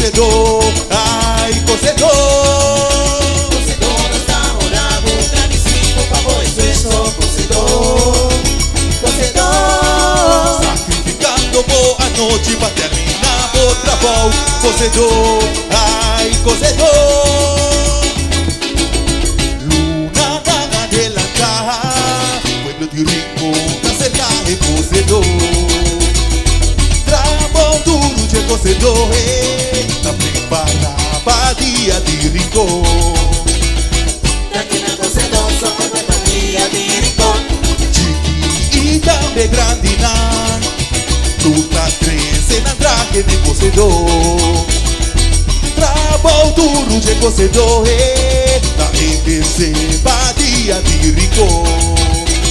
cozedor, ai, cozedor. Cozedor está morado, grandísimo favor, eso es cozedor. Cozedor. Sacrificando boa noite pra terminar o trabalho. Cozedor, ai, cozedor. Luna na adelantar, pueblo de rico na cerca de cozedor. Trabalho duro de cozedor, na preparar para dia de rico. Aqui na cozedor somos nueva dia de rico. Chiqui e também grande na luta cresce na traje de cozedor. Trabalho duro de cozedor, na perceba dia de rico.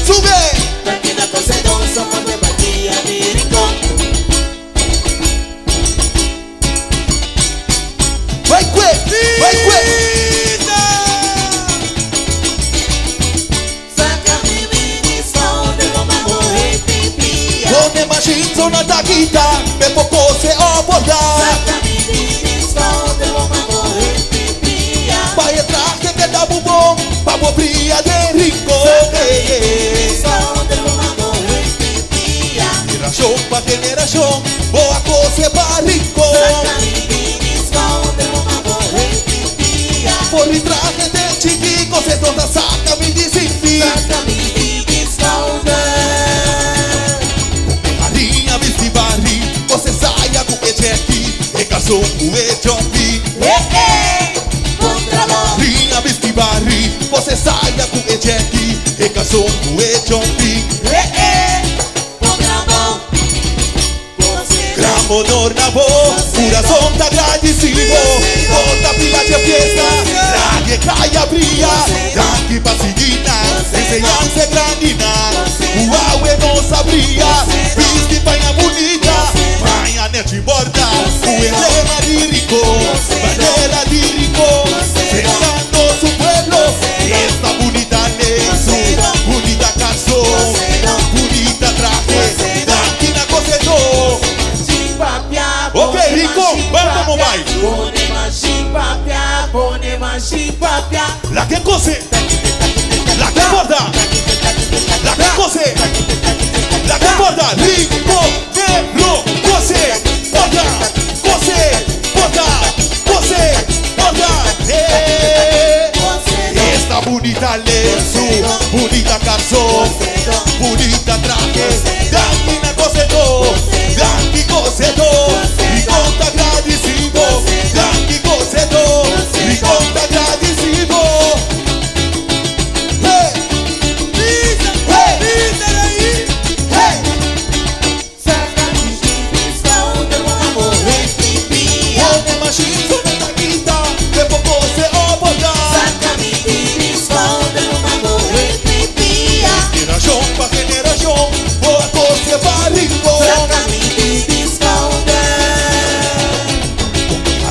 Sube! Aqui na cozedor somos nueva dia de rico. Vai que! Vai que! Saca mi ministro de goma morrer pipia. Pone machinzo na taquita, me poco se abordar. Saca mi ministro de goma morrer pipia. Vai atrás que queda bubom, pa bobria de rico. Ministro de goma morrer pipia. Geração pa geração, boa coisa pa rico. Saca mi ministro de goma morrer pipia. Por traje de chiqui, cozedor da saca me desinfia. Saca mi ministro de. Rainha vesti barri, você saia com o Jack, e casou com o Jombi. Contrabando. Rainha vesti barri, você saia com o Jack, e casou com o Jombi. Contrabando. Você. Honor na voz, coração tá agradecido. Volta pila de fiesta, nadie caia brilha. Daqui pra seguina, enseñança grandina. Uau, eu não sabia, viste panha bonita. Panha net borda, o emblema de rico, bandera de rico. Cercando su pueblo, esta bonita Nelson, bonita canção, bonita traje. Daqui na cozedor. Ok, Rico, vamos, vai. La que cose, la que borda, la que cose, la que borda. Rico, negro, cose, borda, cose, borda, cose, borda. Esta bonita lenço, bonita canção, bonita traje. Daqui na cozedor, daqui cozedor. E conta agradecido, daqui cozedor. E conta agradecido. Hey! Hey! Hey! Pone machinzo na taquita, de poco se obodar. Geração pra geração, boa coisa pra rico.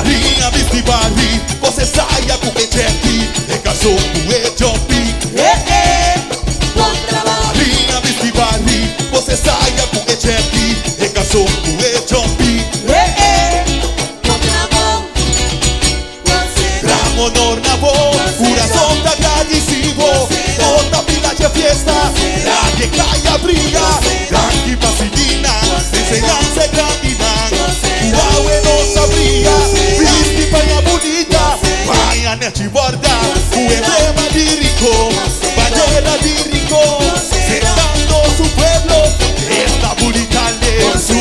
Rainha vesti barri, você saia com o Jack, e casou com o Jombi. Rainha vesti barri, você saia com o Jack, e casou com o Jombi. Gran honor na voz, coração tá agradecido. Toda pila de fiesta, nadie caia brilha. Daqui pra seguina, enseñança grandina. Uau, eu não sabia, viste panha bonita. Panha net borda, o emblema de rico, bandera de rico. Cercando su pueblo, esta bonita lenço,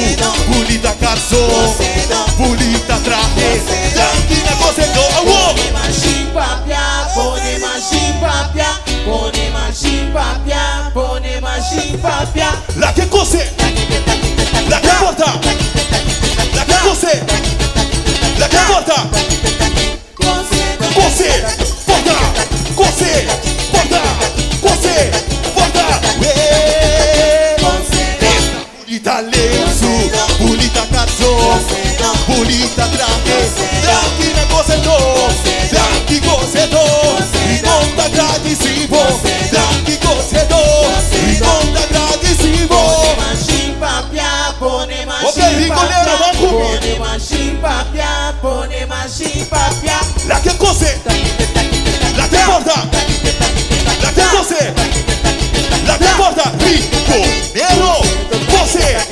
bonita canção, bonita traje. Daqui na cozedor, la que cose, la que borda, la que cose, la que borda, cose, borda, cose, borda, cose, borda. Bonita lenço, bonita canção, bonita traje. Daqui na cozedor, daqui cozedor. E conta agradecido, daqui cozedor. E conta agradecido. Ok, Rico, lembra, vamos comigo. você.